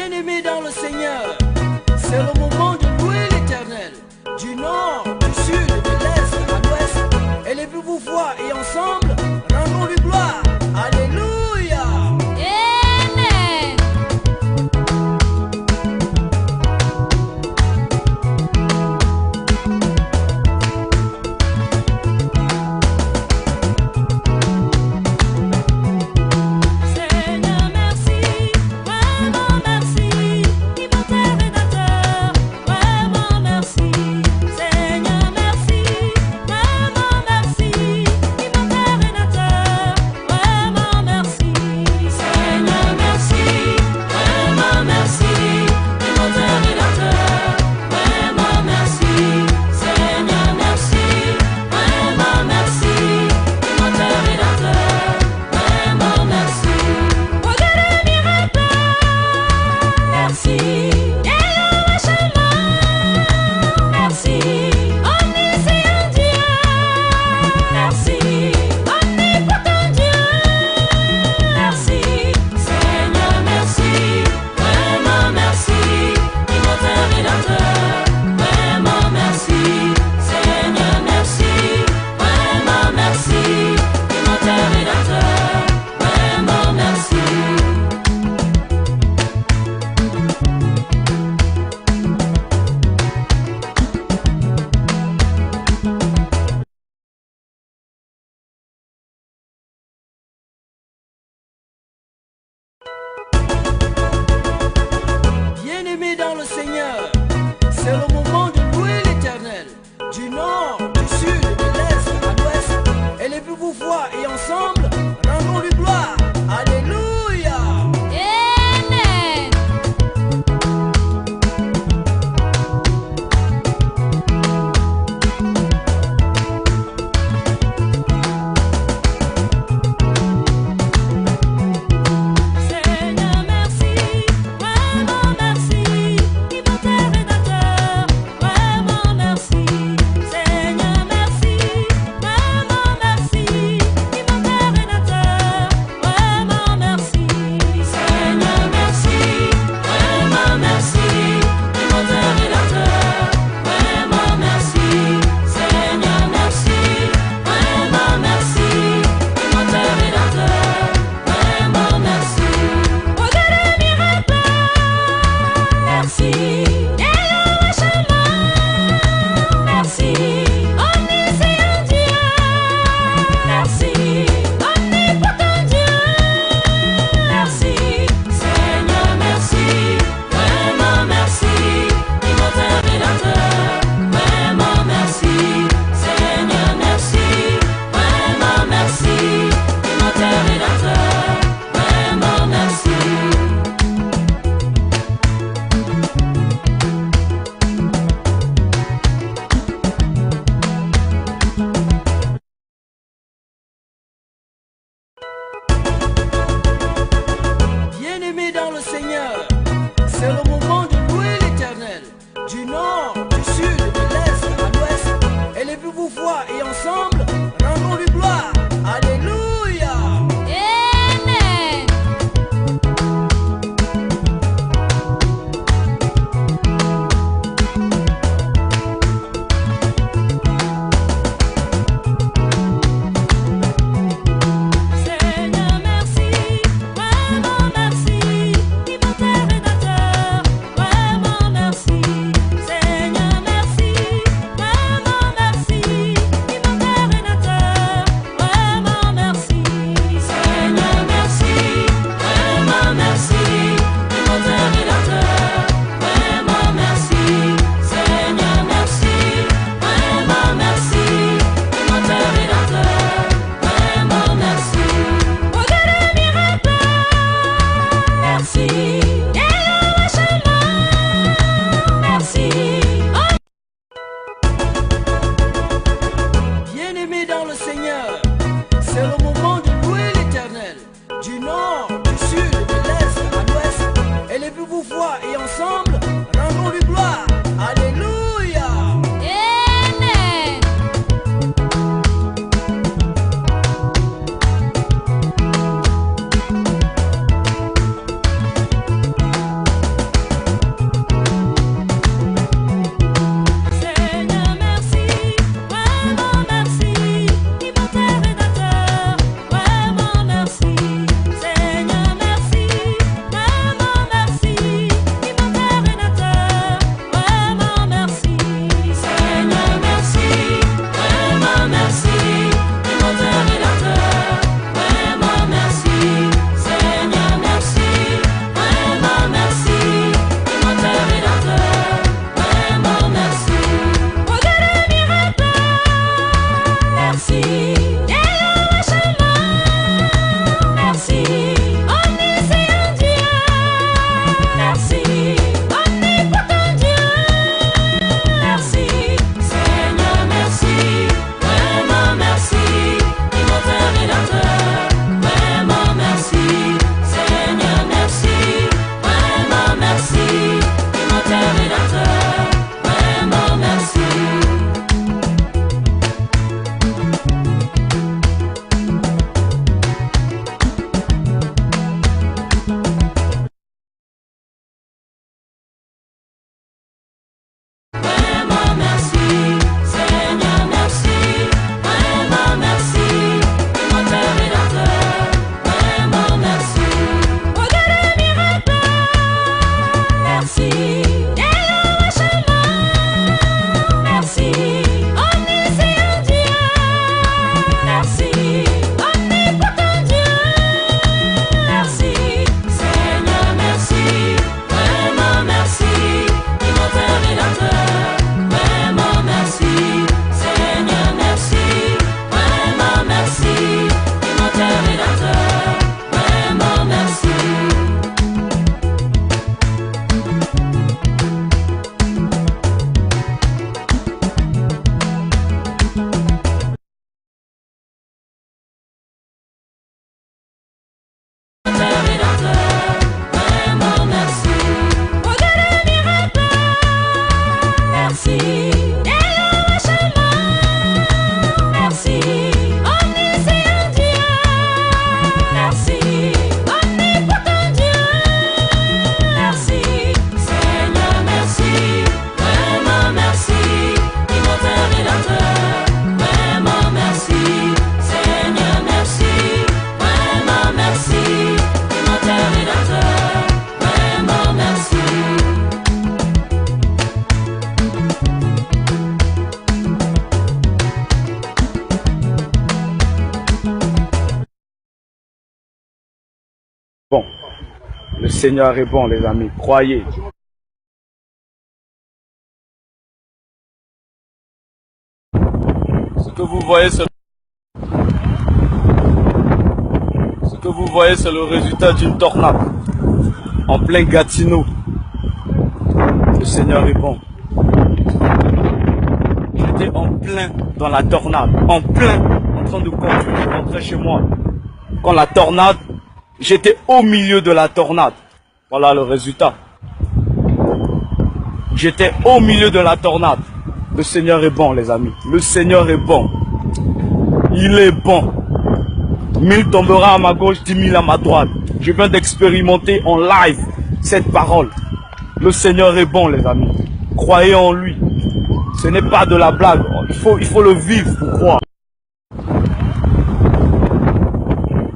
Bien-aimés dans le Seigneur, c'est le moment de louer l'Éternel. Du nord, du sud, de l'est à l'ouest, élevez-vous voix et ensemble, rendons-lui gloire. Alléluia. Amen. Seigneur, merci, vraiment merci, immortel Rédempteur, vraiment merci. Seigneur, merci, vraiment merci, immortel Rédempteur, vraiment merci. Seigneur, merci, vraiment merci, immortel Rédempteur, vraiment merci. Seigneur, merci, vraiment merci, immortel Rédempteur, vraiment merci. Regardez le miracle, merci. Yahweh Shalom, merci. Omniscient Dieu, merci. Omnipotent Dieu, merci. Seigneur, merci, vraiment merci. Immortel Rédempteur, vraiment merci. Seigneur, merci, vraiment merci. Immortel Rédempteur, vraiment merci. Bien-aimés dans le Seigneur, c'est le moment de louer l'Éternel. Du nord, du sud, de l'est à l'ouest, élevez-vous voix et ensemble, rendons-lui gloire. Alléluia. Amen. Seigneur, merci, vraiment merci, immortel Rédempteur, vraiment merci. Seigneur, merci, vraiment merci, immortel Bon, le Seigneur est bon, les amis, croyez. Ce que vous voyez, c'est le résultat d'une tornade en plein Gatineau. Le Seigneur est bon. J'étais en plein dans la tornade, en plein en train de conduire, de rentrer chez moi. Quand la tornade, j'étais au milieu de la tornade. Voilà le résultat. J'étais au milieu de la tornade. Le Seigneur est bon, les amis. Le Seigneur est bon. Il est bon. 1000 tombera à ma gauche, 10 000 à ma droite. Je viens d'expérimenter en live cette parole. Le Seigneur est bon, les amis. Croyez en lui. Ce n'est pas de la blague. Il faut le vivre pour croire.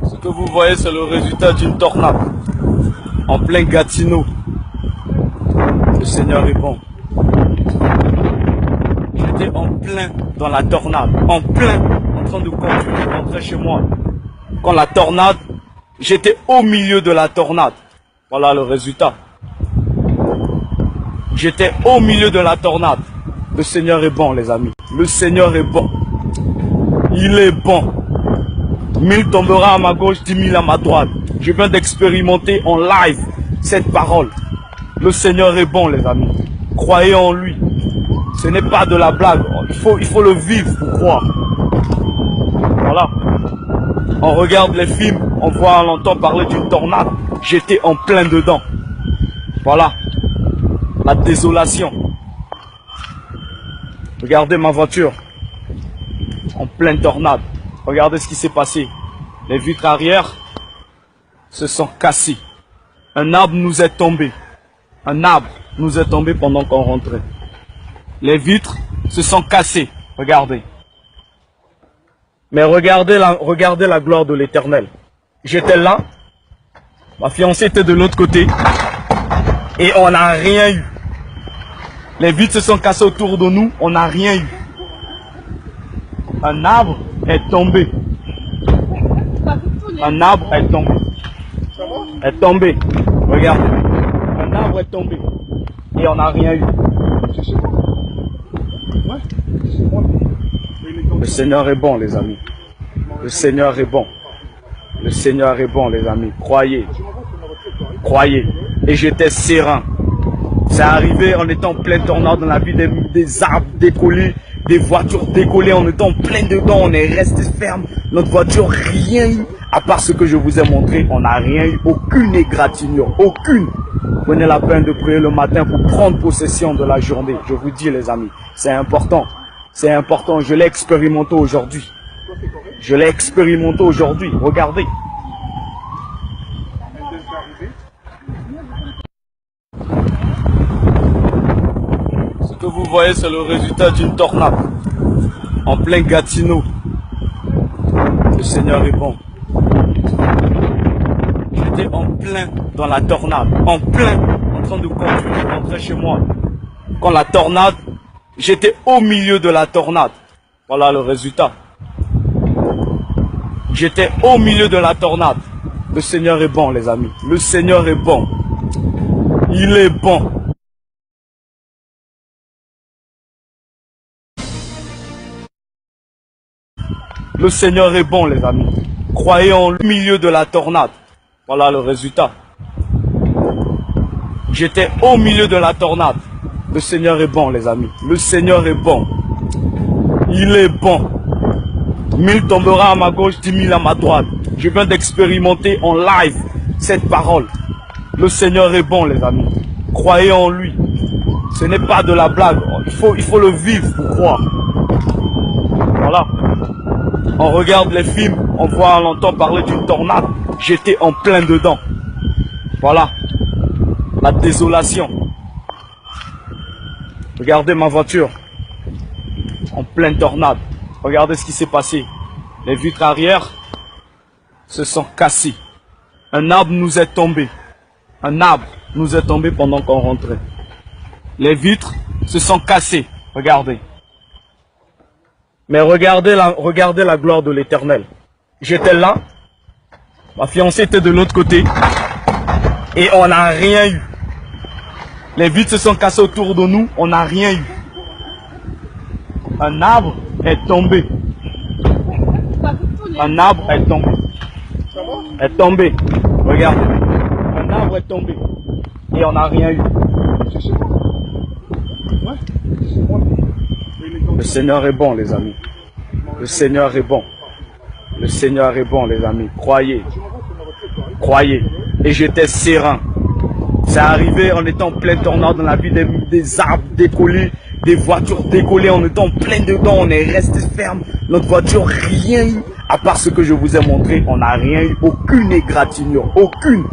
Ce que vous voyez, c'est le résultat d'une tornade en plein Gatineau. Le Seigneur est bon. J'étais en plein dans la tornade, en plein en train de conduire, de rentrer chez moi. Quand la tornade, j'étais au milieu de la tornade. Voilà le résultat. J'étais au milieu de la tornade. Le Seigneur est bon, les amis. Le Seigneur est bon. Il est bon. 1000 tombera à ma gauche, 10 000 à ma droite. Je viens d'expérimenter en live cette parole. Le Seigneur est bon, les amis. Croyez en lui. Ce n'est pas de la blague. Il faut le vivre pour croire. Voilà. On regarde les films, on voit, on entend parler d'une tornade. J'étais en plein dedans. Voilà. La désolation. Regardez ma voiture. En pleine tornade. Regardez ce qui s'est passé. Les vitres arrière se sont cassées. Un arbre nous est tombé. Un arbre nous est tombé pendant qu'on rentrait. Les vitres se sont cassées. Regardez. Mais regardez la gloire de l'Éternel. J'étais là. Ma fiancée était de l'autre côté. Et on n'a rien eu. Les vitres se sont cassées autour de nous. On n'a rien eu. Un arbre est tombé. Un arbre est tombé. Est tombé. Regardez. Un arbre est tombé. Et on n'a rien eu. Le Seigneur est bon, les amis. Le Seigneur est bon. Le Seigneur est bon, les amis. Croyez. Croyez. Et j'étais serein. C'est arrivé en étant en plein tornade dans la vie, des arbres décollés, des voitures décollées, on était en plein dedans, on est resté ferme. Notre voiture, rien eu, à part ce que je vous ai montré, on n'a rien eu, aucune égratignure, aucune. Prenez la peine de prier le matin pour prendre possession de la journée. Je vous dis, les amis, c'est important. C'est important, je l'ai expérimenté aujourd'hui. Je l'ai expérimenté aujourd'hui, regardez. Ce que vous voyez, c'est le résultat d'une tornade en plein Gatineau. Le Seigneur est bon. J'étais en plein dans la tornade, en plein en train de conduire, de rentrer chez moi. Quand la tornade, j'étais au milieu de la tornade. Voilà le résultat. J'étais au milieu de la tornade. Le Seigneur est bon, les amis. Le Seigneur est bon. Il est bon. Le Seigneur est bon, les amis. Croyez en lui, au milieu de la tornade. Voilà le résultat. J'étais au milieu de la tornade. Le Seigneur est bon, les amis. Le Seigneur est bon. Il est bon. 1000 tombera à ma gauche, 10 000 à ma droite. Je viens d'expérimenter en live cette parole. Le Seigneur est bon, les amis. Croyez en lui. Ce n'est pas de la blague. Il faut le vivre pour croire. Voilà. On regarde les films, on voit, on entend parler d'une tornade. J'étais en plein dedans. Voilà. La désolation. Regardez ma voiture. En pleine tornade. Regardez ce qui s'est passé. Les vitres arrière se sont cassées. Un arbre nous est tombé. Un arbre nous est tombé pendant qu'on rentrait. Les vitres se sont cassées. Regardez. Mais regardez la gloire de l'Éternel. J'étais là. Ma fiancée était de l'autre côté. Et on n'a rien eu. Les vitres se sont cassées autour de nous, on n'a rien eu. Un arbre est tombé. Un arbre est tombé. Est tombé. Regarde. Un arbre est tombé. Et on n'a rien eu. Le Seigneur est bon, les amis. Le Seigneur est bon. Le Seigneur est bon, les amis. Croyez. Croyez. Et j'étais serein. C'est arrivé en étant plein tornade dans la vie, des arbres décollés, des voitures décollées, en étant plein dedans, on est resté ferme. Notre voiture, rien eu, à part ce que je vous ai montré, on n'a rien eu, aucune égratignure, aucune.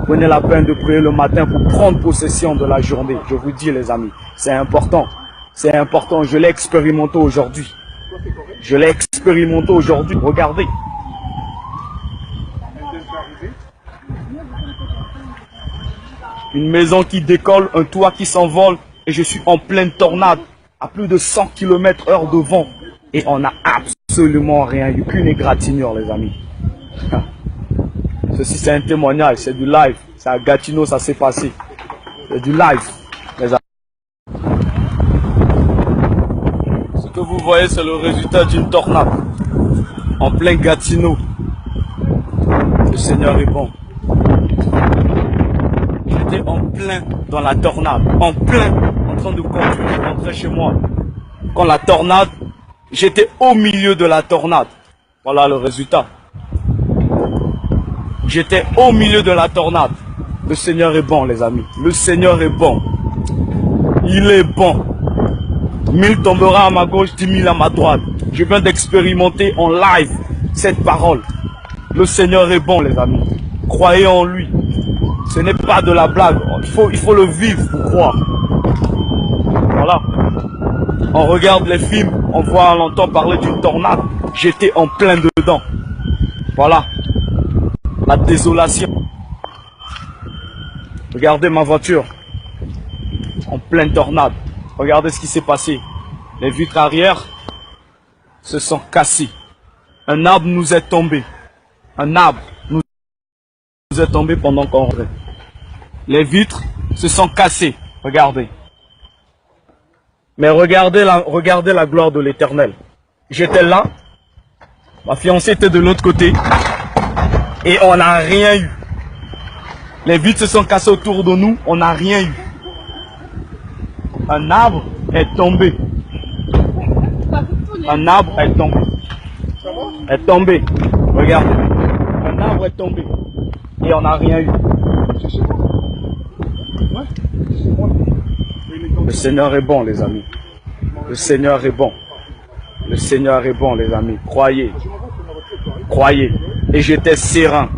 Prenez la peine de prier le matin pour prendre possession de la journée. Je vous dis, les amis, c'est important. C'est important, je l'ai expérimenté aujourd'hui. Je l'ai expérimenté aujourd'hui, regardez. Une maison qui décolle, un toit qui s'envole et je suis en pleine tornade à plus de 100 km/h de vent et on n'a absolument rien eu, qu'une égratignure, les amis. Ceci c'est un témoignage, c'est du live, c'est à Gatineau, ça s'est passé. C'est du live, les amis. Ce que vous voyez, c'est le résultat d'une tornade en plein Gatineau. Le Seigneur est bon. J'étais en plein dans la tornade, en plein, en train de conduire, rentrer chez moi. Quand la tornade, j'étais au milieu de la tornade. Voilà le résultat. J'étais au milieu de la tornade. Le Seigneur est bon, les amis. Le Seigneur est bon. Il est bon. 1000 tombera à ma gauche, 10 000 à ma droite. Je viens d'expérimenter en live cette parole. Le Seigneur est bon, les amis. Croyez en lui. Ce n'est pas de la blague. Il faut le vivre pour croire. Voilà. On regarde les films, on voit, on entend parler d'une tornade. J'étais en plein dedans. Voilà. La désolation. Regardez ma voiture. En pleine tornade. Regardez ce qui s'est passé. Les vitres arrière se sont cassées. Un arbre nous est tombé. Un arbre nous est tombé pendant qu'on rentrait. Les vitres se sont cassées. Regardez. Mais regardez la gloire de l'Éternel. J'étais là. Ma fiancée était de l'autre côté. Et on n'a rien eu. Les vitres se sont cassées autour de nous. On n'a rien eu. Un arbre est tombé. Un arbre est tombé. Est tombé. Regardez. Un arbre est tombé. Et on n'a rien eu. Le Seigneur est bon, les amis. Le Seigneur est bon. Le Seigneur est bon, les amis. Croyez. Croyez. Et j'étais serein.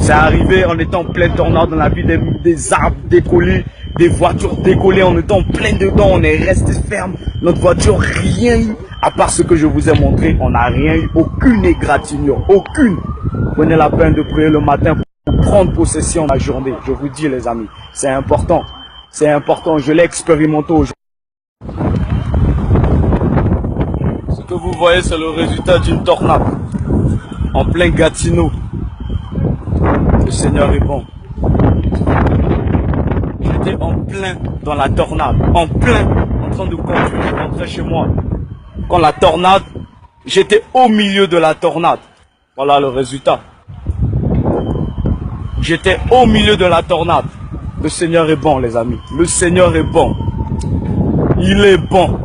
C'est arrivé en étant plein tornade dans la vie, des arbres décollés, des voitures décollées, en étant plein dedans, on est resté ferme. Notre voiture, rien eu, à part ce que je vous ai montré, on n'a rien eu, aucune égratignure, aucune. Prenez la peine de prier le matin pour prendre possession de la journée. Je vous dis, les amis, c'est important. C'est important, je l'ai expérimenté aujourd'hui. Ce que vous voyez, c'est le résultat d'une tornade en plein Gatineau. Le Seigneur est bon. J'étais en plein dans la tornade, en plein, en train de conduire, rentrer chez moi. Quand la tornade, j'étais au milieu de la tornade. Voilà le résultat. J'étais au milieu de la tornade. Le Seigneur est bon, les amis. Le Seigneur est bon. Il est bon.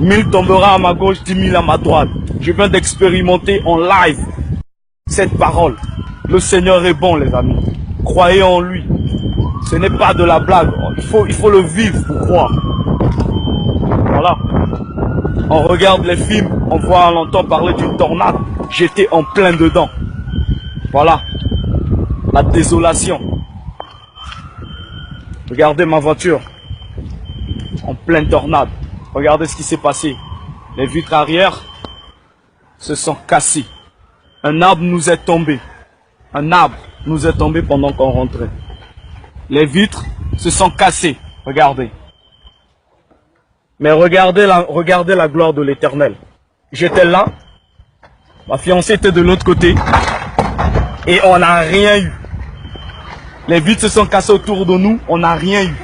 1000 tombera à ma gauche, 10 000 à ma droite. Je viens d'expérimenter en live cette parole. Le Seigneur est bon, les amis. Croyez en lui. Ce n'est pas de la blague. Il faut le vivre pour croire. Voilà. On regarde les films, on voit, on entend parler d'une tornade. J'étais en plein dedans. Voilà. La désolation. Regardez ma voiture. En pleine tornade. Regardez ce qui s'est passé. Les vitres arrière se sont cassées. Un arbre nous est tombé. Un arbre nous est tombé pendant qu'on rentrait. Les vitres se sont cassées. Regardez. Mais regardez la gloire de l'Éternel. J'étais là. Ma fiancée était de l'autre côté. Et on n'a rien eu. Les vitres se sont cassées autour de nous, on n'a rien eu.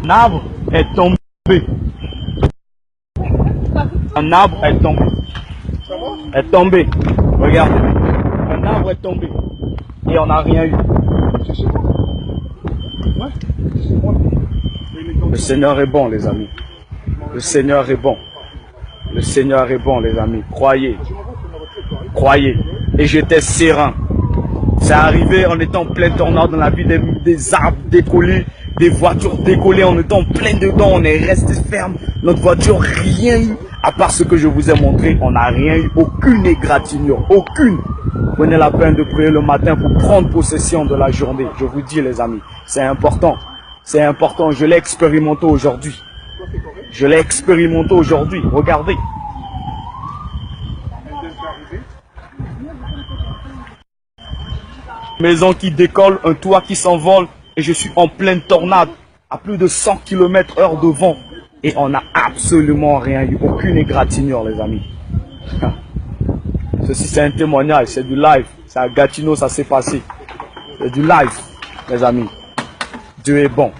Un arbre est tombé. Un arbre est tombé. Est tombé. Regardez. Un arbre est tombé. Et on n'a rien eu. Le Seigneur est bon, les amis. Le Seigneur est bon. Le Seigneur est bon, les amis. Croyez. Croyez. Et j'étais serein. C'est arrivé en étant plein tornade dans la vie, des arbres décollés, des voitures décollées, en étant plein dedans, on est resté ferme. Notre voiture, rien eu. À part ce que je vous ai montré, on n'a rien eu. Aucune égratignure. Aucune. Prenez la peine de prier le matin pour prendre possession de la journée. Je vous dis, les amis, c'est important. C'est important. Je l'ai expérimenté aujourd'hui. Je l'ai expérimenté aujourd'hui. Regardez. Maison qui décolle, un toit qui s'envole et je suis en pleine tornade à plus de 100 km/h de vent et on n'a absolument rien eu, aucune égratignure, les amis. Ceci c'est un témoignage, c'est du live, c'est à Gatineau, ça s'est passé. C'est du live, les amis. Dieu est bon.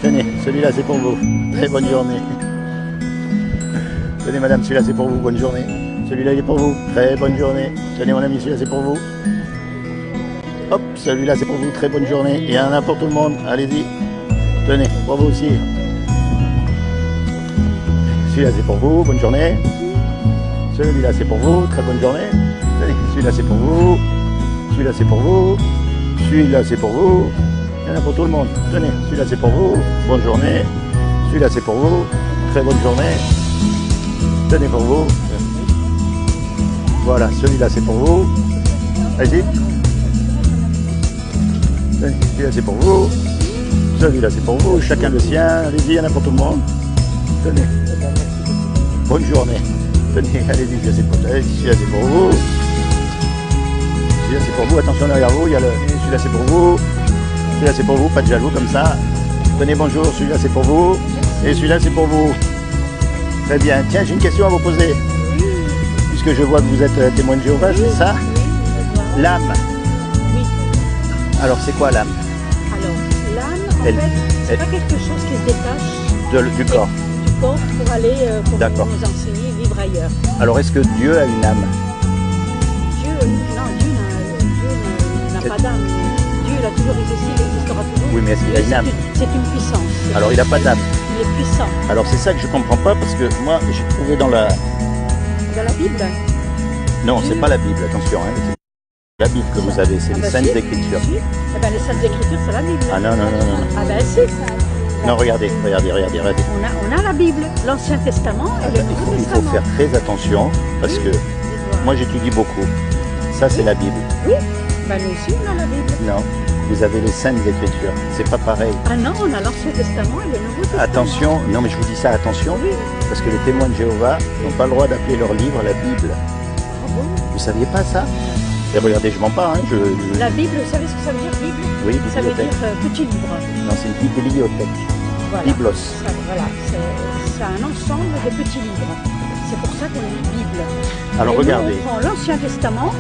Tenez, celui-là c'est pour vous. Très bonne journée. Tenez madame, celui-là c'est pour vous, bonne journée. Celui-là il est pour vous, très bonne journée. Tenez mon ami, celui-là c'est pour vous. Hop, celui-là c'est pour vous, très bonne journée. Il y en a pour tout le monde, allez-y. Tenez, pour vous aussi. Celui-là c'est pour vous, bonne journée. Celui-là c'est pour vous, très bonne journée. Tenez, celui-là c'est pour vous. Celui-là c'est pour vous. Celui-là c'est pour vous. Il y en a pour tout le monde. Tenez, celui-là c'est pour vous. Bonne journée. Celui-là c'est pour vous. Très bonne journée. Tenez pour vous. Voilà, celui-là c'est pour vous. Allez-y. Tenez, celui-là c'est pour vous. Celui-là c'est pour vous. Chacun le sien. Allez-y, il y en a pour tout le monde. Tenez. Bonne journée. Tenez, allez-y, celui-là c'est pour vous. Celui-là c'est pour vous. Attention derrière vous. Il y a celui-là c'est pour vous. Celui-là c'est pour vous, pas de jaloux comme ça. Tenez, bonjour, celui-là c'est pour vous. Et celui-là c'est pour vous. Très bien. Tiens, j'ai une question à vous poser. Puisque je vois que vous êtes témoin de Jéhovah, c'est ça? L'âme. Oui. Alors c'est quoi l'âme? Alors, l'âme, en fait, c'est pas quelque chose qui se détache du corps. Du corps pour aller, pour D'accord. nous enseigner, vivre ailleurs. Alors est-ce que Dieu a une âme? Dieu n'a pas d'âme. Dieu, il a toujours existé, il existera toujours. Oui, mais est-ce qu'il a une âme? C'est une puissance. Alors il n'a pas d'âme. Il est puissant. Alors c'est ça que je comprends pas parce que moi j'ai trouvé dans de la Bible. Non, c'est pas la Bible, attention. Hein. La Bible que vous avez, c'est les Saintes Écritures. Si. Eh ben, les Saintes Écritures, c'est la Bible. Ah non, non, non, non. Ah ben si. Non, regardez. On a la Bible, l'Ancien Testament et le Nouveau Il faut Testament. faire très attention parce que moi j'étudie beaucoup. Ça c'est la Bible. Oui, ben, nous aussi on a la Bible. Non, vous avez les Saintes Écritures. C'est pas pareil. Ah non, on a l'Ancien Testament et le Nouveau Testament. Attention, non mais je vous dis ça, attention, Oui. parce que les témoins de Jéhovah n'ont pas le droit d'appeler leur livre la Bible. Ah bon? Vous saviez pas ça? Et regardez, je mens pas, hein, La Bible, vous savez ce que ça veut dire, Bible? Oui, Ça veut bibliothèque. dire petit livre. Non, c'est une bibliothèque. Voilà. Biblos. Voilà, c'est un ensemble de petits livres. C'est pour ça qu'on dit Bible. Alors Et nous, regardez. on prend l'Ancien Testament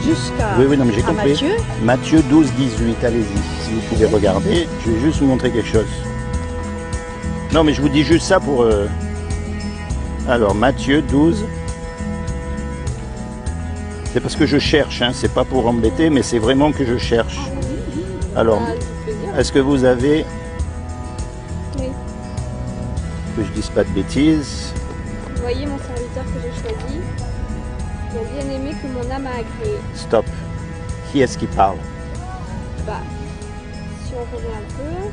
jusqu'à Oui, non, mais j'ai à compris. Matthieu. Matthieu 12, 18, allez-y. Si vous pouvez regarder, je vais juste vous montrer quelque chose. Non, mais je vous dis juste ça pour... Alors, Matthieu 12. C'est parce que je cherche, hein, c'est pas pour embêter, mais c'est vraiment que je cherche. Alors, est-ce que vous avez... Oui. Que je dise pas de bêtises. Voyez mon serviteur que j'ai choisi, qui a bien aimé que mon âme a agréé. Stop. Qui est-ce qui parle? Bah, si on revient un peu.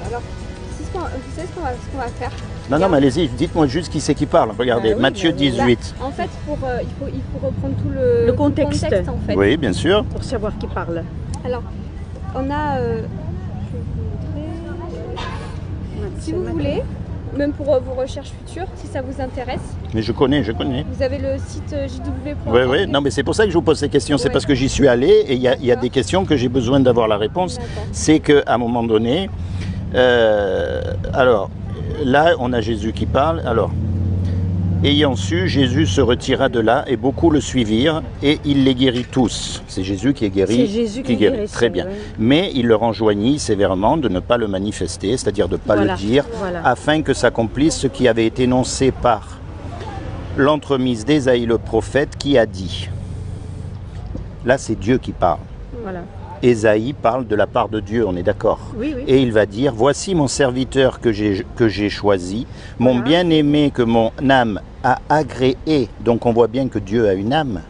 Alors, vous savez ce qu'on va faire? Non, non, mais allez-y, dites-moi juste qui c'est qui parle. Regardez, oui, Matthieu mais oui. 18. En fait, il faut reprendre tout le contexte. en fait. Oui, bien sûr. Pour savoir qui parle. Alors, on a. Je vais vous montrer. Si vous voulez, même pour vos recherches futures, si ça vous intéresse, Mais je connais. vous avez le site jw.org. Oui, oui, non, mais c'est pour ça que je vous pose ces questions. C'est Ouais. parce que j'y suis allé et il y a D'accord. des questions que j'ai besoin d'avoir la réponse. D'accord. C'est qu'à un moment donné, alors là, on a Jésus qui parle. Alors, ayant su, Jésus se retira de là et beaucoup le suivirent et il les guérit tous. C'est Jésus qui est guéri. C'est Jésus qui guérit, Très bien. oui. Mais il leur enjoignit sévèrement de ne pas le manifester, c'est-à-dire de ne pas Voilà, le dire, voilà. afin que s'accomplisse ce qui avait été énoncé par l'entremise d'Ésaïe le prophète qui a dit. Là, c'est Dieu qui parle. Voilà. Ésaïe parle de la part de Dieu, on est d'accord. Oui, oui. Et il va dire, voici mon serviteur que j'ai choisi, mon Voilà. bien-aimé que mon âme a agréé. Donc on voit bien que Dieu a une âme.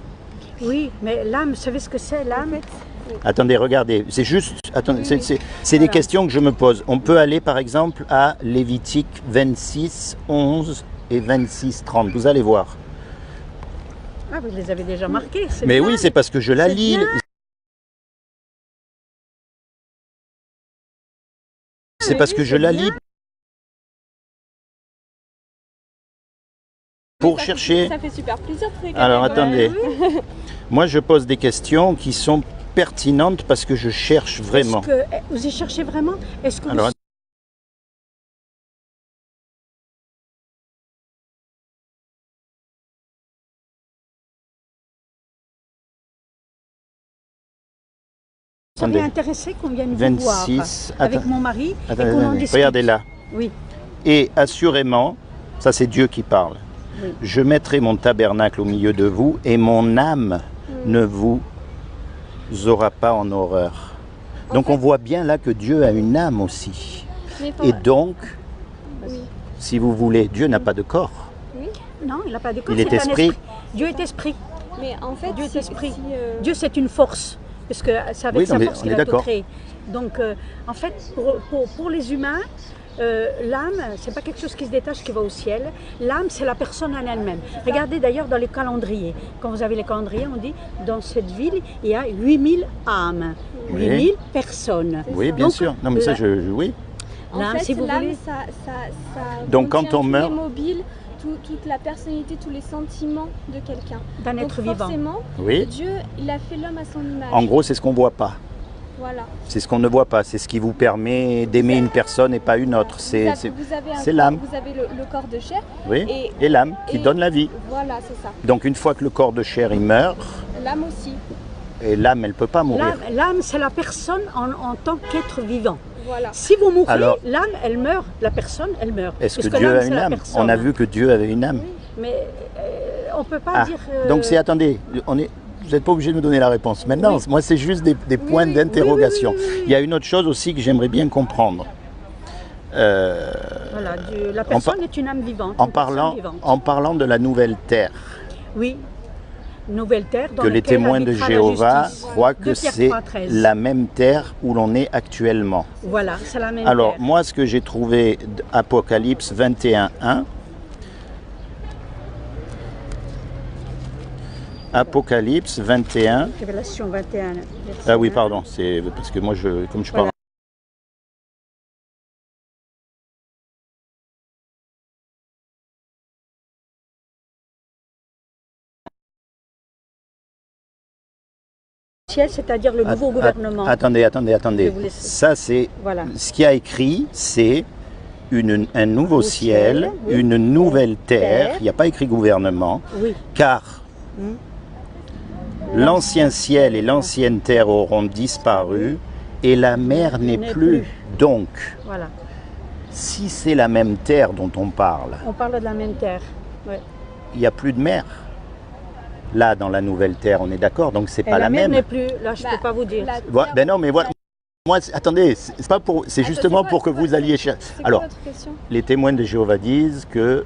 Oui, mais l'âme, vous savez ce que c'est, l'âme? Attendez, regardez, c'est juste, attendez, Oui, c'est des Voilà. questions que je me pose. On peut aller par exemple à Lévitique 26, 11 et 26, 30. Vous allez voir. Ah, vous les avez déjà marqués. Mais bien. oui, c'est parce que je la C'est lis. bien. C'est parce que je la lis. Pour Ça chercher. Ça fait super plaisir de regarder. Alors Ouais. attendez, moi je pose des questions qui sont pertinentes parce que je cherche vraiment. Est-ce que vous y cherchez vraiment? Est-ce que Alors, vous... attendez, seriez intéressé qu'on vienne vous 26, voir avec attends. mon mari et attendez, qu'on en attendez. discute? Regardez là. Oui, Et assurément, ça c'est Dieu qui parle. Oui. Je mettrai mon tabernacle au milieu de vous et mon âme ne vous aura pas en horreur. Donc fait- on voit bien là que Dieu a une âme aussi. Mais Et donc, oui. si vous voulez, Dieu n'a pas de corps. non, il n'a pas de corps. Il est c'est un esprit. Dieu est esprit. Mais en fait, Dieu est esprit. si, Dieu, c'est une force. Parce que c'est avec Oui, sa non, mais force on qu'il est a tout d'accord. créé. Donc, en fait, pour les humains, l'âme, c'est pas quelque chose qui se détache, qui va au ciel. L'âme, c'est la personne en elle-même. Regardez d'ailleurs dans les calendriers. Quand vous avez les calendriers, on dit dans cette ville, il y a 8000 âmes, Oui. 8000 personnes. Oui, bien Donc, sûr. Non, mais ça, la- oui. En L'âme, fait, si vous l'âme, voulez. ça Donc, quand contient on tous meurt- les mobiles, toute la personnalité, tous les sentiments de quelqu'un. D'un Donc être vivant. forcément, Oui. Dieu, il a fait l'homme à son image. En gros, c'est ce qu'on ne voit pas. Voilà. C'est ce qu'on ne voit pas. C'est ce qui vous permet d'aimer une personne et pas une autre. C'est Vous avez un c'est corps- l'âme. Vous avez le corps de chair. oui. Et- Et l'âme qui et- donne la vie. Voilà, c'est ça. Donc une fois que le corps de chair il meurt, L'âme aussi. et l'âme elle peut pas mourir. L'âme, c'est la personne en tant qu'être vivant. Voilà. Si vous mourrez, Alors- l'âme, elle meurt. La personne, elle meurt. Est-ce que Parce Dieu l'âme, a c'est une la âme? personne. On a vu que Dieu avait une âme. Mais on ne peut pas Ah, dire... donc c'est attendez, vous n'êtes pas obligé de me donner la réponse maintenant. Moi c'est juste des points d'interrogation. Il y a une autre chose aussi que j'aimerais bien comprendre. Voilà, la personne est une âme vivante. En une personne parlant, vivante. en parlant de la nouvelle terre, Oui, nouvelle terre dans que les laquelle témoins de habitera la Jéhovah justice. croient que 2 Pierre c'est 3,13. la même terre où l'on est actuellement. Voilà, c'est la même Alors, terre. moi, ce que j'ai trouvé d'Apocalypse 21:1, Apocalypse 21. Révélation 21. Ah oui, pardon, c'est parce que moi, comme je parle. Voilà. C'est-à-dire le nouveau gouvernement. Attendez. Je vous laisse. Ça, c'est Voilà. ce qui a écrit, c'est un nouveau ciel, oui. une nouvelle terre. Terre. Il n'y a pas écrit gouvernement, Oui. car l'ancien ciel et l'ancienne terre auront disparu et la mer n'est plus. Donc, Voilà. si c'est la même terre dont on parle, On parle de la même terre. Ouais. il n'y a plus de mer. Là, dans la nouvelle terre, on est d'accord, donc c'est Et pas la la mer même. n'est plus. Là, je ne peux pas vous dire. Ben non, mais voilà. Moi, attendez, c'est pas pour, c'est justement pour que vous alliez chercher. Alors, votre question? les témoins de Jéhovah disent que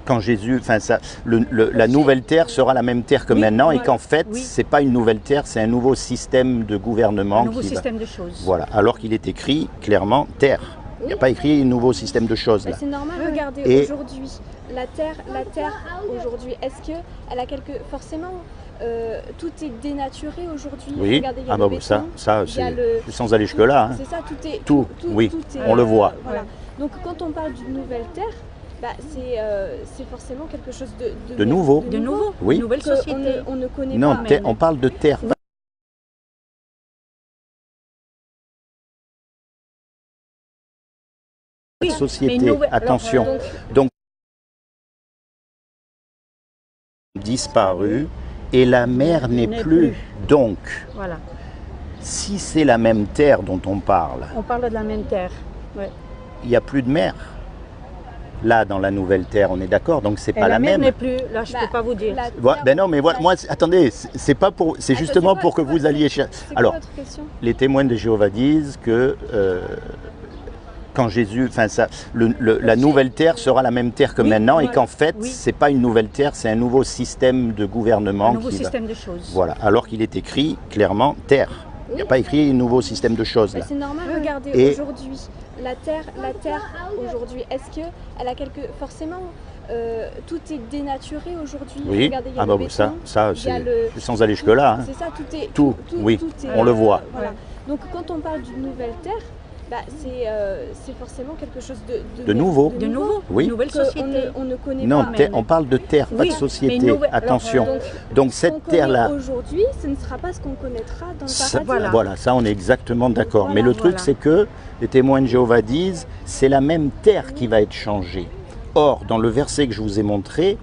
quand Jésus, enfin ça, la nouvelle terre sera la même terre que Oui, maintenant, et voilà. qu'en fait, Oui. c'est pas une nouvelle terre, c'est un nouveau système de gouvernement. Un nouveau qui va- système de choses. Voilà, alors qu'il est écrit clairement terre. Il n'y a pas écrit un nouveau système de choses Mais là. c'est normal, Oui. regardez, Et- aujourd'hui, la Terre aujourd'hui, est-ce qu'elle a forcément, tout est dénaturé aujourd'hui. Oui, Regardez, il y a ah le bah béton, ça il y a c'est le- sans aller jusque-là. Hein. C'est ça, tout est... Tout, oui, on le voit. Voilà. Donc quand on parle d'une nouvelle Terre, bah, c'est forcément quelque chose De nouveau. De nouveau. Oui. Une nouvelle que société. on ne connaît Non, pas. on parle de terre. Oui, Société, mais une nouvelle- attention. alors, Donc, disparu et la mer n'est plus. Donc, Voilà. si c'est la même terre dont on parle, On parle de la même terre. Ouais. il n'y a plus de mer. Là, dans la nouvelle terre, on est d'accord, donc c'est Et pas la la mer même. n'est plus. Là, je ne Bah, peux pas vous dire. la Voilà, Terre- ben non, mais voilà, moi, attendez, c'est pas pour, c'est justement c'est pour que quoi- vous alliez chercher. C'est quoi Alors, votre question? les témoins de Jéhovah disent que quand Jésus, enfin ça, la nouvelle terre sera la même terre que Oui, maintenant, et voilà. qu'en fait, Oui. c'est pas une nouvelle terre, c'est un nouveau système de gouvernement Un nouveau qui va- système de choses. Voilà, alors qu'il est écrit clairement terre. Il n'y a pas écrit un nouveau système de choses Mais là. c'est normal, Oui. regardez, Et- aujourd'hui, la Terre aujourd'hui, est-ce qu'elle a forcément, tout est dénaturé aujourd'hui. Oui, Regardez, il y a ah le bah béton, ça il y a c'est le- sans aller jusque-là. Hein. C'est ça, tout est... Tout, oui, on le voit. Voilà. Donc quand on parle d'une nouvelle Terre, bah, c'est forcément quelque chose De nouveau. De nouveau. Oui. Une nouvelle que société. on ne connaît Non, pas. on parle de terre, pas Oui, de mais société. une nouvelle- Attention. alors, Donc Ce qu'on cette terre-là, connaît aujourd'hui, ce ne sera pas ce qu'on connaîtra dans le ça, paradis. voilà, ça on est exactement d'accord. Voilà, Mais le truc voilà. c'est que les témoins de Jéhovah disent, c'est la même terre qui va être changée. Or, dans le verset que je vous ai montré,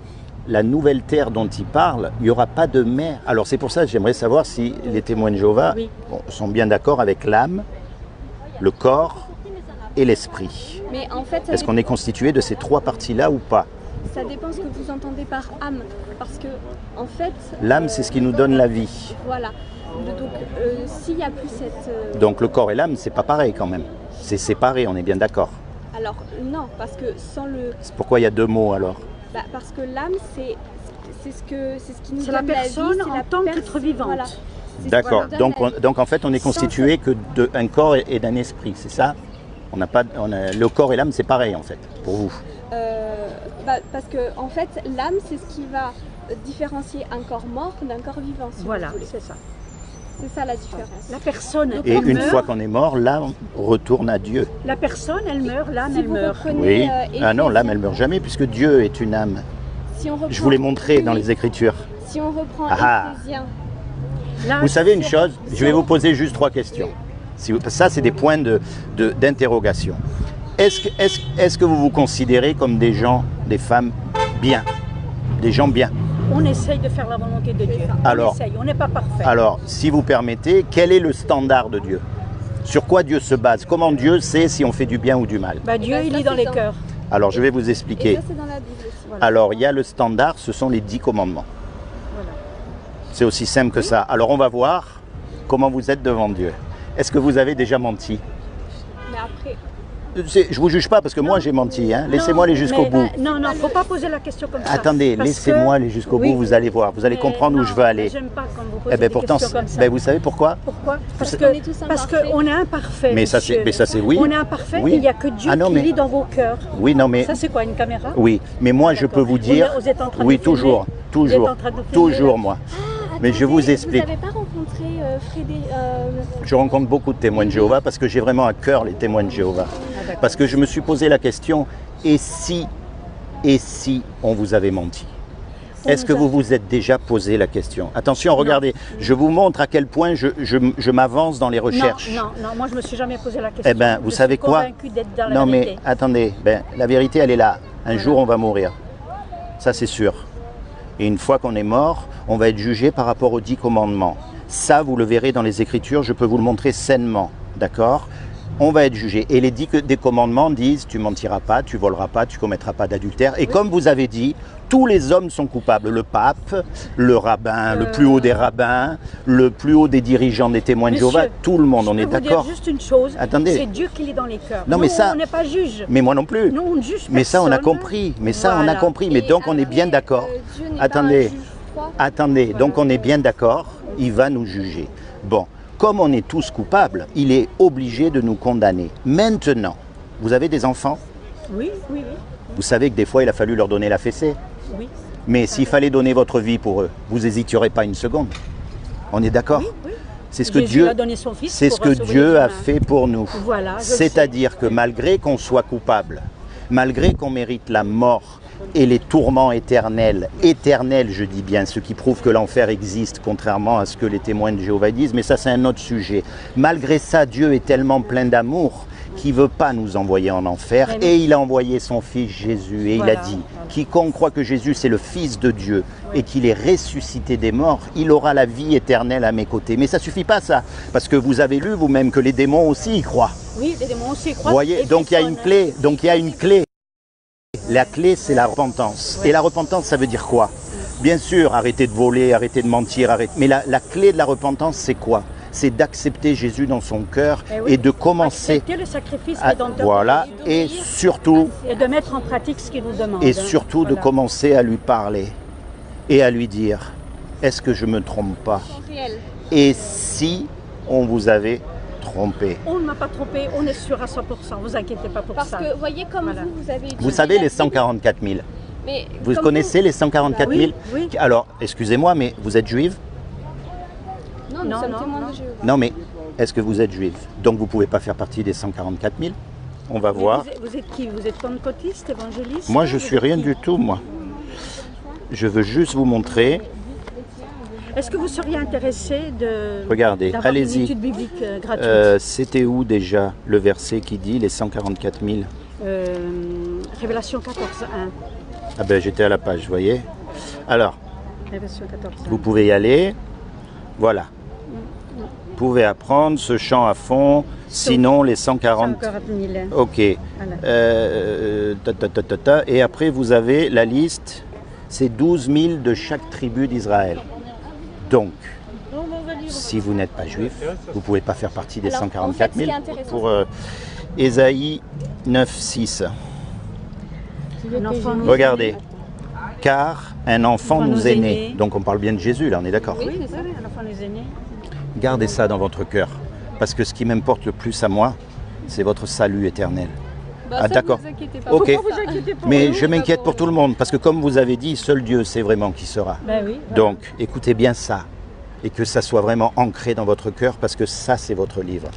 la nouvelle terre dont il parle, il n'y aura pas de mer. Alors c'est pour ça que j'aimerais savoir si les témoins de Jéhovah Oui. sont bien d'accord avec l'âme, le corps et l'esprit. Mais en fait, Est-ce qu'on est constitué de ces trois parties-là ou pas? ça dépend ce que vous entendez par âme. Parce que, en fait... L'âme, c'est ce qui nous donne la vie. Voilà. Donc, s'il n'y a plus cette... Donc le corps et l'âme, c'est pas pareil quand même. C'est séparé, on est bien d'accord. Alors, non, parce que sans le... C'est pourquoi il y a deux mots alors. Bah, parce que l'âme, c'est ce qui nous C'est donne la personne la vie, en c'est tant la qu'être vivante. Voilà. C'est ce D'accord. qui nous donne Donc, la vie. donc en fait, on est constitué que d'un corps et d'un esprit, c'est ça? On n'a pas, le corps et l'âme, c'est pareil en fait, pour vous. Parce que, en fait, l'âme, c'est ce qui va différencier un corps mort d'un corps vivant, si Voilà, vous voulez. c'est ça. C'est ça la différence. La personne, Et elle une meurt. fois qu'on est mort, l'âme retourne à Dieu. La personne, elle meurt, l'âme, Si elle vous meurt. reprenez, Oui. Ah non, Éphésiens, l'âme, elle meurt jamais puisque Dieu est une âme. si on reprend, Je vous l'ai montré dans oui, les Écritures. Si on reprend Ah. Éphésiens, Là, Vous savez une c'est- chose, je vais vous poser juste trois questions. Ça, c'est des points d'interrogation. Est-ce que vous vous considérez comme des gens, des femmes bien? Des gens bien? On essaye de faire la volonté de Dieu. Alors- on essaye, on n'est pas parfait. Alors, si vous permettez, quel est le standard de Dieu? Sur quoi Dieu se base? Comment Dieu sait si on fait du bien ou du mal? Bah, Dieu, Bah, il ça, lit dans c'est les dans- cœurs. Alors, je vais vous et expliquer. ça c'est dans la Bible aussi. Voilà. Alors, il y a le standard, ce sont les 10 commandements. Voilà. C'est aussi simple que ça. Alors, on va voir comment vous êtes devant Dieu. Est-ce que vous avez déjà menti? Mais après, je vous juge pas parce que moi j'ai menti. Hein. Laissez-moi aller jusqu'au bout. Non, non, faut pas poser la question comme ça. Attendez, laissez-moi aller jusqu'au bout, vous allez voir, vous allez comprendre où je veux aller. J'aime pas quand vous posez Eh ben des pourtant, questions comme ça. ben vous savez pourquoi? Pourquoi? Parce qu'on est tous Parce imparfaits. qu'on est imparfait. Mais ça c'est oui. On est imparfait, Oui. il n'y a que Dieu Ah non, qui mais- lit dans vos cœurs. Oui, non mais Ça c'est quoi, une caméra? oui, mais moi je peux vous dire, Vous êtes en train de oui filmer toujours, Vous êtes toujours, en train de filmer, toujours là moi. Ah, Mais je attendez, vous explique. Vous n'avez pas rencontré Frédéric Je rencontre beaucoup de témoins de Jéhovah parce que j'ai vraiment à cœur les témoins de Jéhovah. d'accord. Parce que je me suis posé la question, et si on vous avait menti? Est-ce que vous vous êtes déjà posé la question? Attention, regardez, je vous montre à quel point je m'avance dans les recherches. Non, moi je me suis jamais posé la question. Eh ben, vous savez quoi? Je suis convaincue d'être dans la Non mais vérité. attendez, la vérité elle est là. Un jour on va mourir. Ça c'est sûr. Et une fois qu'on est mort, on va être jugé par rapport aux 10 commandements. Ça vous le verrez dans les Écritures, je peux vous le montrer sainement. D'accord? On va être jugé. Et les 10 des commandements disent tu mentiras pas, tu voleras pas, tu commettras pas d'adultère. Et comme vous avez dit, tous les hommes sont coupables. Le pape, le rabbin, le plus haut des rabbins, le plus haut des dirigeants des témoins de Jéhovah, tout le monde, on est Je peux vous d'accord. dire juste une chose. Attendez. C'est Dieu qui lit dans les cœurs. Non, Nous, mais ça- on n'est pas juge. Mais moi non plus. Nous, on ne juge Mais ça, on a personne. compris. Mais ça, on a Voilà. compris. Mais donc, on est bien d'accord. Dieu n'est Attendez. pas un juge froid. Attendez. Donc, on est bien d'accord. Il va nous juger. Bon. Comme on est tous coupables, il est obligé de nous condamner. Maintenant, vous avez des enfants? Oui. Vous savez que des fois, il a fallu leur donner la fessée. Oui. Mais s'il fallait donner votre vie pour eux, vous n'hésiteriez pas une seconde. On est d'accord? Oui. C'est ce que Jésus Dieu, a donné son fils c'est ce pour que sauver Dieu les a humains. fait pour nous. Voilà, je le C'est-à-dire que malgré qu'on soit coupable, malgré qu'on mérite la mort et les tourments éternels, je dis bien, ce qui prouve que l'enfer existe, contrairement à ce que les témoins de Jéhovah disent, mais ça c'est un autre sujet. Malgré ça, Dieu est tellement plein d'amour qu'il ne veut pas nous envoyer en enfer, Mais non. et il a envoyé son fils Jésus, et il a Voilà. dit, quiconque croit que Jésus c'est le Fils de Dieu, et qu'il est ressuscité des morts, il aura la vie éternelle à mes côtés. Mais ça suffit pas ça, parce que vous avez lu vous-même que les démons aussi y croient. Oui, les démons aussi croient. Vous voyez, et donc il y a une frissonnent. clé. Donc il y a une clé. La clé, c'est la repentance. Et la repentance, ça veut dire quoi? Bien sûr, arrêter de voler, arrêter de mentir, arrêter. Mais la clé de la repentance, c'est quoi? C'est d'accepter Jésus dans son cœur Eh oui. et de commencer Accepter le sacrifice à, rédempteur voilà, et surtout et de mettre en pratique ce qu'il nous demande. de Voilà. commencer à lui parler et à lui dire, est-ce que je me trompe pas? Réel. Et si on vous avait trompé? On ne m'a pas trompé, on est sûr à 100%, vous inquiétez pas pour Parce ça. que, vous voyez, comme Voilà. vous avez Vous utilisé savez la les Bible, 144 000? mais Vous comme connaissez les 144 000? Oui, oui. Alors, excusez-moi, mais vous êtes juive? Non, nous Non, sommes non, témoins non. de Jéhovah. Non, mais est-ce que vous êtes juif? Donc vous ne pouvez pas faire partie des 144 000? On va Mais voir. vous êtes qui? Vous êtes pentecôtiste, évangéliste? Moi, je Vous suis êtes rien qui? du tout, moi. Je veux juste vous montrer. Est-ce que vous seriez intéressé de Regardez, d'avoir une allez-y. étude biblique gratuite? C'était où déjà le verset qui dit les 144 000? Révélation 14.1. Ah ben j'étais à la page, vous voyez. Alors, Révélation 14.1. vous pouvez y aller. Voilà. Vous pouvez apprendre ce chant à fond. Sinon, les 140... 140 000. Ok. Voilà. Et après, vous avez la liste. C'est 12 000 de chaque tribu d'Israël. Donc, si vous n'êtes pas juif, vous ne pouvez pas faire partie des Alors, 144 en fait, 000. ce qui est intéressant- Pour Ésaïe 9, 6. Un enfant nous Regardez. Car un enfant Enfant nous nous est est né. né. Donc on parle bien de Jésus, là, on est d'accord. Oui, c'est ça, un enfant nous est né. Gardez ça dans votre cœur. Parce que ce qui m'importe le plus à moi, c'est votre salut éternel. Bah, Ah, ça, d'accord. vous inquiétez pas. Ok. Pourquoi vous inquiétez pour Mais nous? je m'inquiète pour tout le monde, parce que comme vous avez dit, seul Dieu sait vraiment qui sera. Ben oui. voilà. Donc, écoutez bien ça, et que ça soit vraiment ancré dans votre cœur, parce que ça, c'est votre livre.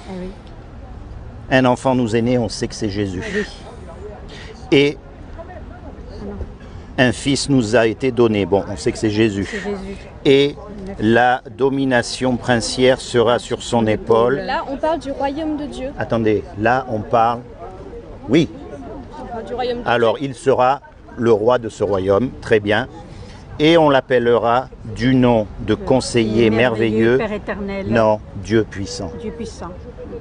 Ah oui. Un enfant nous est né, on sait que c'est Jésus. Oui. Et un fils nous a été donné, bon, on sait que c'est Jésus. C'est Jésus. Et la domination princière sera sur son épaule. Là, on parle du royaume de Dieu. Attendez, là, on parle... Oui, On parle du royaume de alors il sera le roi de ce royaume, très bien. Et on l'appellera du nom de conseiller merveilleux. Père éternel. Non, Dieu puissant. Dieu puissant.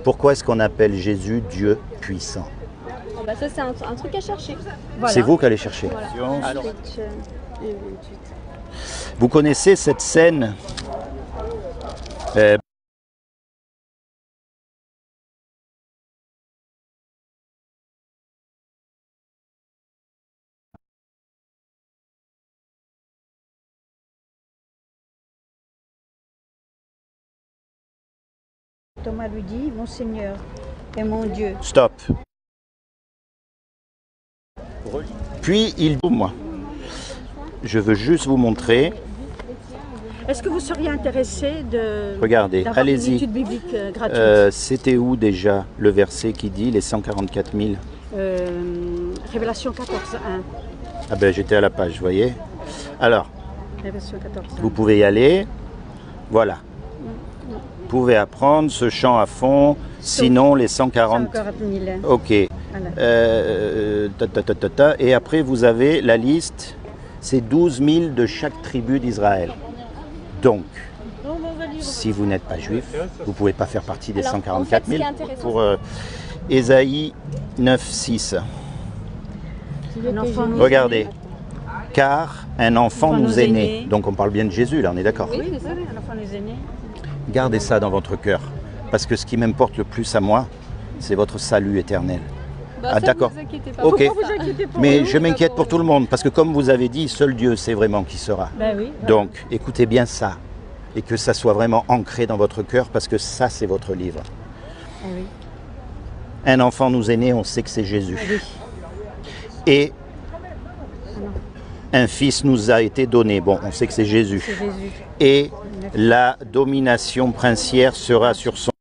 Pourquoi est-ce qu'on appelle Jésus Dieu puissant? Dieu. Ah bah ça, c'est un truc à chercher. Voilà. C'est vous qui allez chercher. Voilà. Alors, vous connaissez cette scène Thomas lui dit, mon Seigneur et mon Dieu. Stop. Puis il dit, moi, je veux juste vous montrer. Est-ce que vous seriez intéressé de Regardez, d'avoir une allez-y. étude biblique gratuite? C'était où déjà le verset qui dit les 144 000? Révélation 14, 1. Ah ben j'étais à la page, vous voyez. Alors, Révélation 14, 1. vous pouvez y aller. Voilà. Vous pouvez apprendre ce chant à fond. Sinon, les 140... 140 000. Ok. Voilà. Et après, vous avez la liste. C'est 12 000 de chaque tribu d'Israël. Donc, si vous n'êtes pas juif, vous ne pouvez pas faire partie des Alors, 144 en fait, 000. ce qui est intéressant- Pour Ésaïe 9, 6. Un enfant nous Regardez. Car un enfant nous est né. né. Donc on parle bien de Jésus, là, on est d'accord. Oui, Oui, c'est ça. oui, un enfant nous est né. Gardez ça dans votre cœur. Parce que ce qui m'importe le plus à moi, c'est votre salut éternel. Bah, Ah, ça, d'accord. vous inquiétez pas. Ok. Pourquoi vous inquiétez pour Mais nous? je m'inquiète pour tout le monde, parce que comme vous avez dit, seul Dieu sait vraiment qui sera. Ben oui. Donc, écoutez bien ça, et que ça soit vraiment ancré dans votre cœur, parce que ça, c'est votre livre. Ah oui. Un enfant nous est né, on sait que c'est Jésus. Ah oui. Et un fils nous a été donné, bon, on sait que c'est Jésus. C'est Jésus. Et la domination princière sera sur son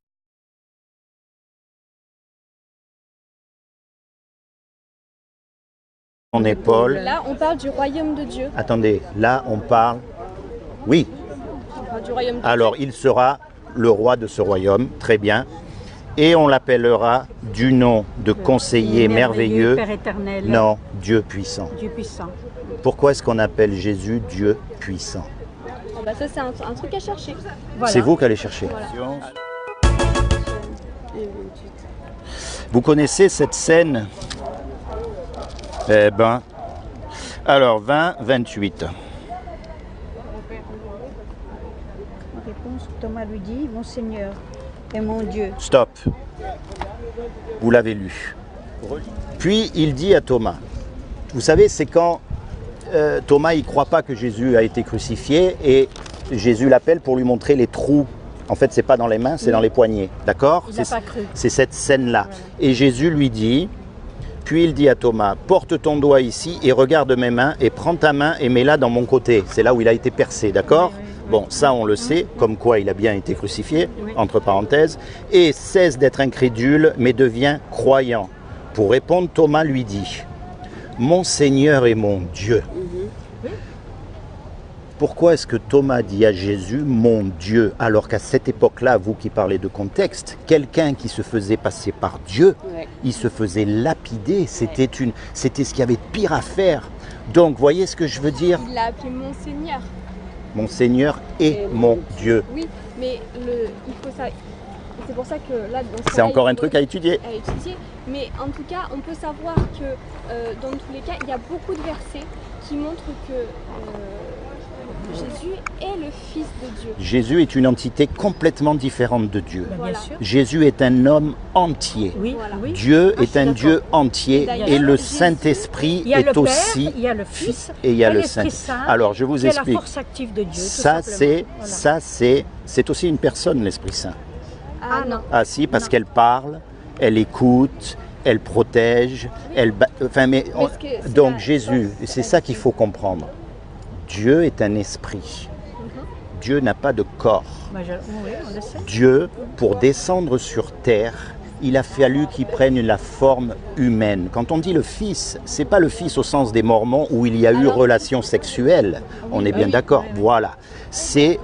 épaule. Là, on parle du royaume de Dieu. Attendez, là, on parle... Oui, On parle du royaume de alors il sera le roi de ce royaume, très bien. Et on l'appellera du nom de conseiller merveilleux. Père éternel. Non, Dieu puissant. Dieu puissant. Pourquoi est-ce qu'on appelle Jésus Dieu puissant? Dieu. Ah bah ça, c'est un truc à chercher. Voilà. C'est vous qui allez chercher. Voilà. Vous connaissez cette scène? Eh ben, alors 20, 28. En réponse, Thomas lui dit, mon Seigneur et mon Dieu. Stop. Vous l'avez lu. Puis il dit à Thomas, vous savez, c'est quand Thomas, il ne croit pas que Jésus a été crucifié et Jésus l'appelle pour lui montrer les trous. En fait, c'est pas dans les mains, c'est dans les poignets. D'accord? Il n'a pas cru. C'est cette scène-là. Et Jésus lui dit, puis il dit à Thomas, porte ton doigt ici et regarde mes mains et prends ta main et mets-la dans mon côté. C'est là où il a été percé, d'accord? Bon, ça on le sait, comme quoi il a bien été crucifié, entre parenthèses. Et cesse d'être incrédule, mais devient croyant. Pour répondre, Thomas lui dit, mon Seigneur et mon Dieu. Pourquoi est-ce que Thomas dit à Jésus, mon Dieu, alors qu'à cette époque-là, vous qui parlez de contexte, quelqu'un qui se faisait passer par Dieu, il se faisait lapider, c'était ce qu'il y avait de pire à faire. Donc, voyez ce que je veux dire? Il l'a appelé mon Seigneur. Mon Seigneur et mon Dieu. Oui, mais il faut ça. C'est pour ça que là, dans ce C'est cas-là, encore il un faut- truc à étudier. Mais en tout cas, on peut savoir que dans tous les cas, il y a beaucoup de versets qui montrent que Jésus est le Fils de Dieu. Jésus est une entité complètement différente de Dieu. Ben, Voilà. bien sûr. Jésus est un homme entier. Oui, Voilà. oui. Dieu Ah, je est suis un d'accord. Dieu entier D'ailleurs, et le Jésus- Saint-Esprit Il y a est le Père, aussi... il y a le Fils et il y a et le l'Esprit Saint. Saint, Alors je vous qui est la explique. force active de Dieu. tout Ça simplement. Voilà. c'est aussi une personne, l'Esprit Saint. Ah non. Ah si, parce Non. qu'elle parle, elle écoute, elle protège, enfin ce que c'est donc la- Jésus, c'est ça qu'il faut comprendre. Dieu est un esprit. Dieu n'a pas de corps. Ben, oui, on le sait. Dieu, pour descendre sur terre, il a fallu qu'il prenne la forme humaine. Quand on dit le Fils, c'est pas le Fils au sens des Mormons où il y a eu Alors- relation sexuelle. On est bien oui, d'accord. oui, oui. Voilà.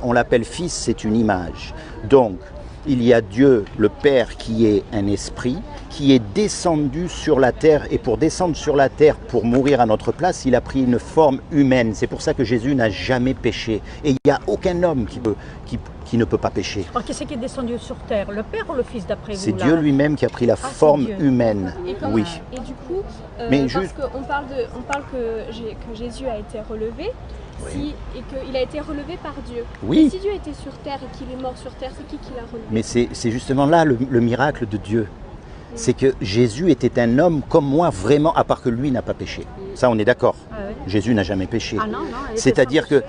On l'appelle Fils, c'est une image. Donc, il y a Dieu, le Père, qui est un esprit, qui est descendu sur la terre. Et pour descendre sur la terre, pour mourir à notre place, il a pris une forme humaine. C'est pour ça que Jésus n'a jamais péché. Et il n'y a aucun homme qui ne peut pas pécher. Alors, qui c'est qui est descendu sur terre? Le Père ou le Fils d'après vous? C'est là Dieu lui-même qui a pris la c'est forme Dieu. humaine. Et comme- Oui. Et du coup, Mais parce juste- qu'on parle que Jésus a été relevé, et qu'il a été relevé par Dieu. Oui. Et si Dieu était sur terre et qu'il est mort sur terre, c'est qui l'a relevé? Mais c'est justement là le miracle de Dieu. C'est que Jésus était un homme comme moi, vraiment, à part que lui n'a pas péché. Ça, on est d'accord. Ah oui. Jésus n'a jamais péché. Ah non, non, elle était C'est-à-dire sans que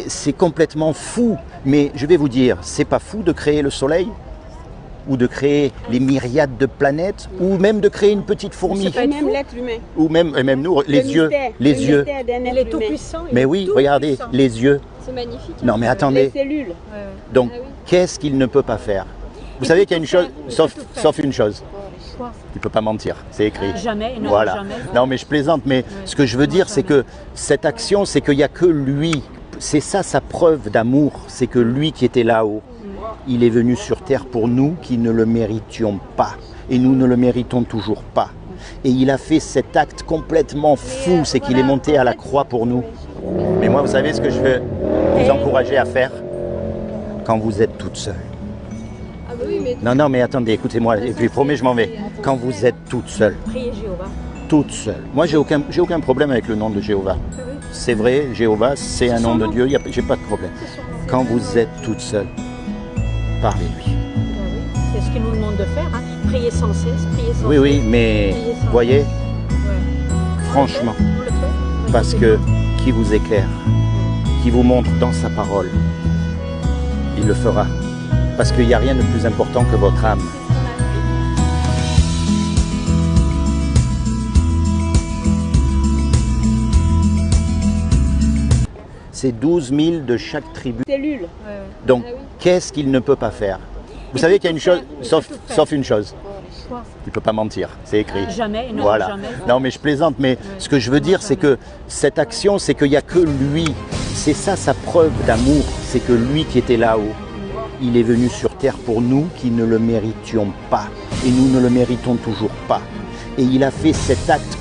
c'est complètement fou. Mais je vais vous dire, c'est pas fou de créer le soleil? ou de créer les myriades de planètes, ou même de créer une petite fourmi, pas Et être même fou. l'être humain. ou même nous, les Le yeux, mystère, les le yeux. mystère d'un Il être est tout humain. puissant. Mais oui, regardez, les yeux. C'est magnifique. Non mais Les attendez, cellules. donc Ah oui. qu'est-ce qu'il ne peut pas faire? Vous Il savez peut qu'il y a une tout chose, faire, il peut tout faire. sauf une chose, Quoi? il ne peut pas mentir, c'est écrit. Jamais, il ne Voilà. jamais. Non mais je plaisante, mais ce que je veux dire c'est que cette action, c'est qu'il n'y a que lui. C'est ça sa preuve d'amour, c'est que lui qui était là-haut, il est venu sur terre pour nous qui ne le méritions pas. Et nous ne le méritons toujours pas. Et il a fait cet acte complètement fou, c'est qu'il est monté à la croix pour nous. Mais moi, vous savez ce que je veux vous encourager à faire? Quand vous êtes toute seule. Ah bah oui, mais Non, mais attendez, écoutez-moi, et puis promis, je m'en vais. Quand vous êtes toute seule, Priez Jéhovah. toute seule. Moi, j'ai aucun problème avec le nom de Jéhovah. C'est vrai, Jéhovah, c'est un nom de Dieu, j'ai pas de problème. Quand vous êtes toute seule, parlez-lui. C'est ce qu'il nous demande de faire. Hein. Prier sans cesse, prier sans Oui, cesse. mais voyez, Ouais. franchement, On le fait. parce que qui vous éclaire, qui vous montre dans sa parole, il le fera. Parce qu'il n'y a rien de plus important que votre âme. C'est 12 000 de chaque tribu. cellules. Donc, Ah oui. qu'est-ce qu'il ne peut pas faire? Vous savez qu'il y a une chose, sauf une chose, Quoi? il ne peut pas mentir, c'est écrit. Jamais, non, Voilà. jamais. Non mais je plaisante, mais ce que je veux dire c'est que cette action, c'est qu'il n'y a que lui. C'est ça sa preuve d'amour, c'est que lui qui était là-haut, il est venu sur terre pour nous qui ne le méritions pas. Et nous ne le méritons toujours pas. Et il a fait cet acte